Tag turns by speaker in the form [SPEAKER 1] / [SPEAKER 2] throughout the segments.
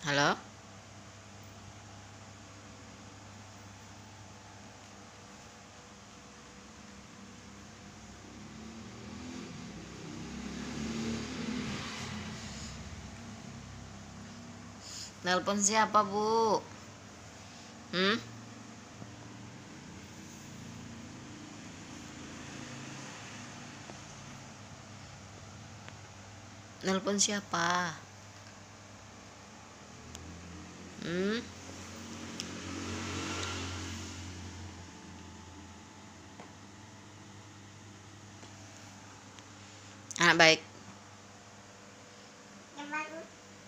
[SPEAKER 1] Halo? Nelpon siapa, Bu? Hmm? Nelpon siapa? Hmm? Anak baik.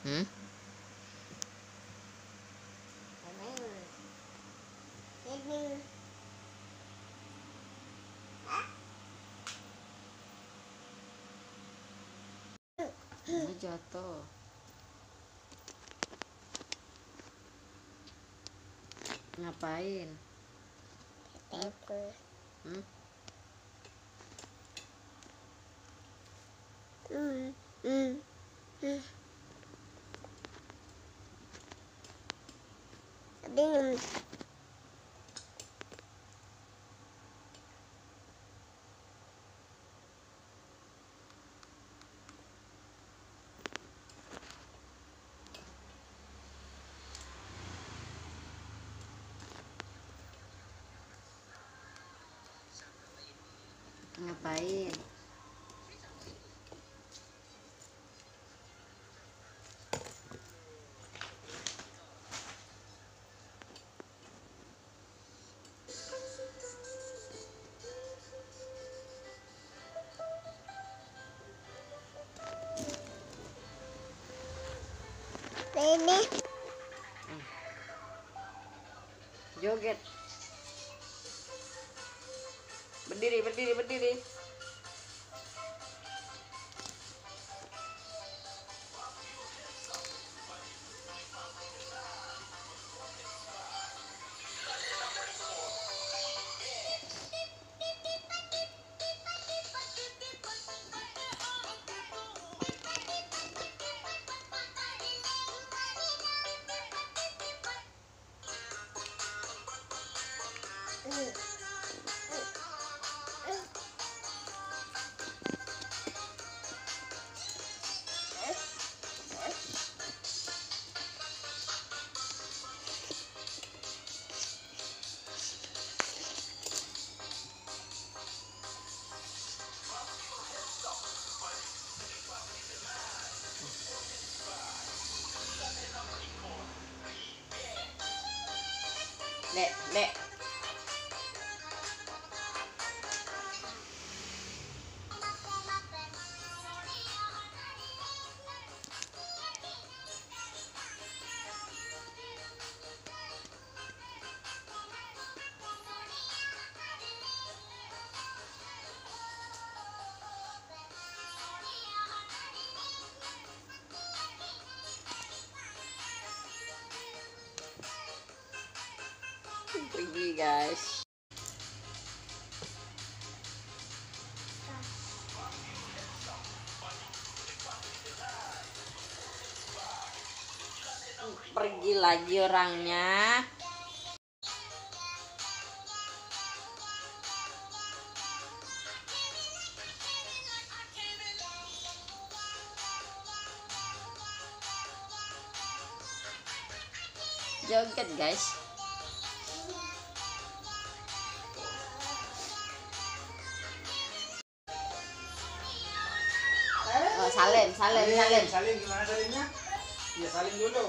[SPEAKER 1] Hmm? Ini jatuh. Ngapain? Hmm? Ngapain?
[SPEAKER 2] Ini
[SPEAKER 1] Joget. Berdiri, berdiri, berdiri. Dek, dek. Pergi, guys. Pergi lagi orangnya. Joget, guys. Oh, salim, salim, salim.
[SPEAKER 3] Salim gimana salimnya? Ya salim dulu.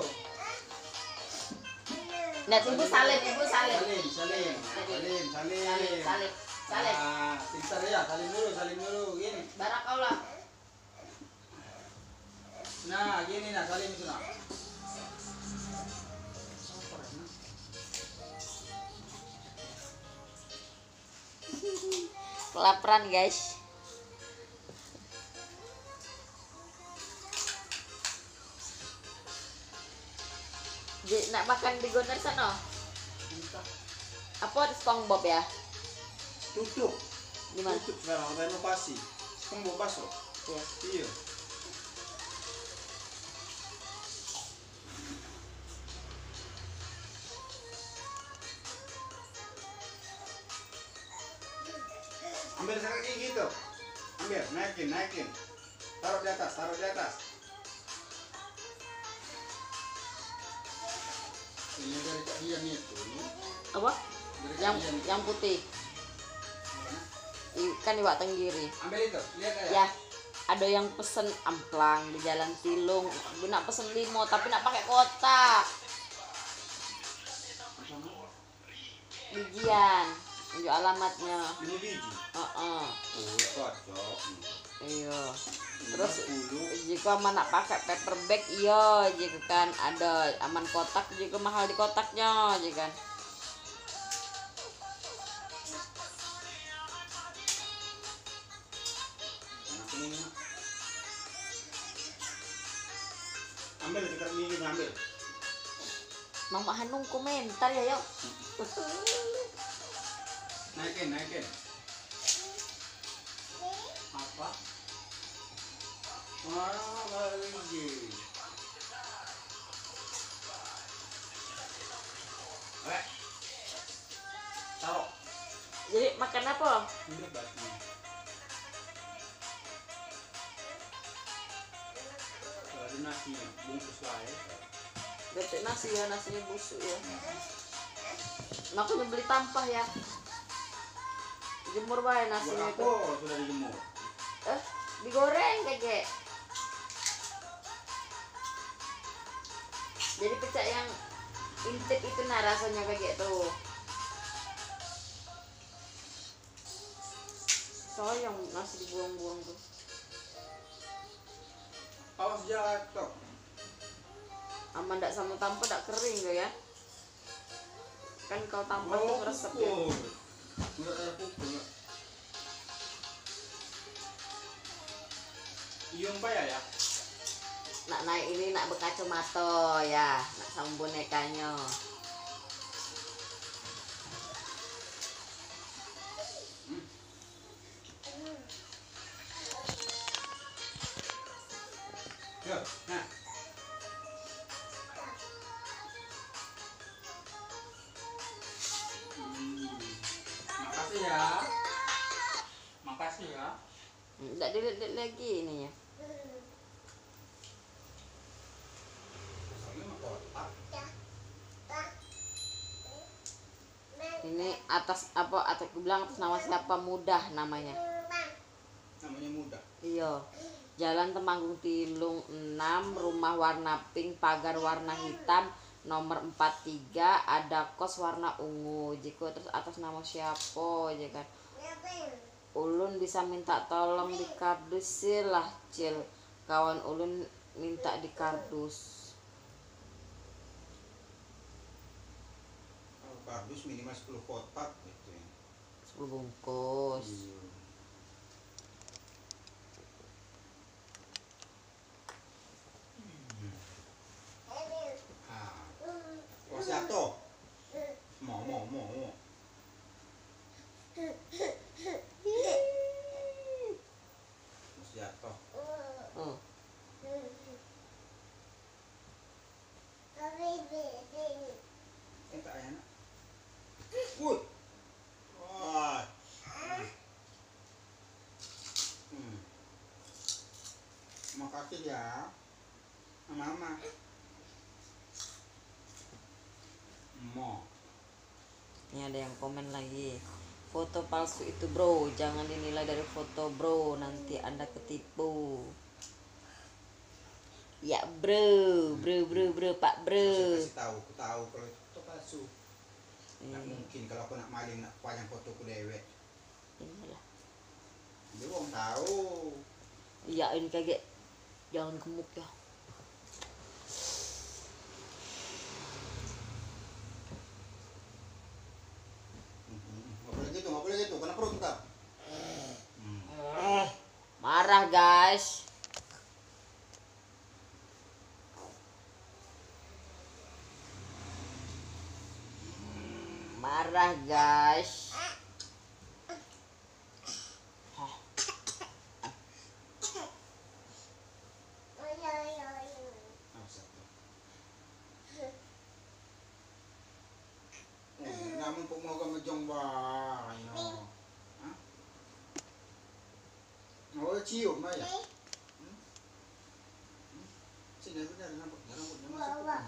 [SPEAKER 1] Lihat ibu salim, ibu salim.
[SPEAKER 3] Salim, salim, salim, salim.
[SPEAKER 1] Salim, salim, salim.
[SPEAKER 3] Nah, pintar ya, salim dulu, gini.
[SPEAKER 1] Barakallah.
[SPEAKER 3] Nah, gini nah, salim itu nah.
[SPEAKER 1] Kelaparan, guys. Nak makan di Goner sana. Apa SpongeBob ya?
[SPEAKER 3] Tutup.
[SPEAKER 1] Gimana?
[SPEAKER 3] Tutup sekarang, renovasi. Tunggu baso.
[SPEAKER 1] Iya.
[SPEAKER 3] Iya. Ambil sekarang gigi tuh. Ambil, naikin, naikin. Taruh di atas, taruh di atas. Ini dari Kak Dian itu.
[SPEAKER 1] Apa?
[SPEAKER 3] Dari Kak
[SPEAKER 1] Yang
[SPEAKER 3] Dian.
[SPEAKER 1] yang putih. Ikan iwak tenggiri.
[SPEAKER 3] Ambil itu, lihat ya.
[SPEAKER 1] Ya, ada yang pesen amplang di Jalan Tilung. Gue nak pesen limo tapi nak pakai kotak. Bijian. Tunjuk alamatnya.
[SPEAKER 3] Ini biji.
[SPEAKER 1] Heeh.
[SPEAKER 3] Oh, cocok.
[SPEAKER 1] Iya. Terus
[SPEAKER 3] 50.
[SPEAKER 1] jika mana pakai paper bag iya jika kan ada aman kotak juga mahal di kotaknya jika kan.
[SPEAKER 3] Enak ini. Ambil sekarang gigi ambil.
[SPEAKER 1] Mama Hanung komentar ya yuk.
[SPEAKER 3] Naikin, naikin. Apa? Wah, lagi. Taruh.
[SPEAKER 1] Jadi makan apa?
[SPEAKER 3] Ini batu. Kalau ada nasi, bungkus lah ya.
[SPEAKER 1] Betek nasi ya, nasinya busuk ya. Makanya beli tampah ya. Jemur bae nasinya
[SPEAKER 3] Buat
[SPEAKER 1] itu.
[SPEAKER 3] apa sudah dijemur?
[SPEAKER 1] Digoreng kayak. Jadi pecah yang intip itu nah rasanya kayak tuh. Sayang nasi dibuang-buang tuh.
[SPEAKER 3] Awas jatuh.
[SPEAKER 1] Aman ndak sama tampah ndak kering tuh ya. Kan kalau tampah tuh ngeresep ya.
[SPEAKER 3] Enggak ada pupuk. Iung bayar ya?
[SPEAKER 1] Nak naik ini nak berkacamata ya, nak sama bonekanya.
[SPEAKER 3] Yuk, nah. Makasih ya. Makasih ya.
[SPEAKER 1] Ndak dilihat lagi ini ya.
[SPEAKER 3] Ini mah kotak.
[SPEAKER 1] Ini atas apa atas gue bilang atas nama siapa mudah namanya.
[SPEAKER 3] Namanya mudah.
[SPEAKER 1] Iya. Jalan Temanggung Tilung 6, rumah warna pink, pagar warna hitam, nomor 43, ada kos warna ungu. Jika terus atas nama siapa aja kan. Ulun bisa minta tolong di kardus sih lah Cil. Kawan ulun minta di kardus.
[SPEAKER 3] Kalau kardus minimal 10 kotak gitu ya.
[SPEAKER 1] 10 bungkus.
[SPEAKER 3] Iya. Awas jatuh. Mau. Awas jatuh.
[SPEAKER 1] Oh.
[SPEAKER 3] Tak enak. Wih. Wah. Makasih ya. Mama. Mo.
[SPEAKER 1] Ini ada yang komen lagi. Foto palsu itu bro, jangan dinilai dari foto bro, nanti Anda ketipu. Ya bro, Pak bro.
[SPEAKER 3] Kasih tahu, aku tahu kalau itu foto palsu. Nggak mungkin kalau aku nak maling nak pajang fotoku dewek.
[SPEAKER 1] Inilah.
[SPEAKER 3] Dia wong tahu.
[SPEAKER 1] Iya ini kayak jangan gemuk ya.
[SPEAKER 3] Nggak boleh gitu, kena perut ntar.
[SPEAKER 1] Marah guys. Marah guys.
[SPEAKER 3] Namun kok mau kami jong ba, Oh, cium aja. Sini benar rambutnya masuk kuping. Sebelah.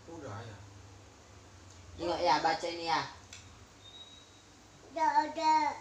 [SPEAKER 3] Kuda ya.
[SPEAKER 1] Yuk ya baca ini ya.
[SPEAKER 3] Aduh.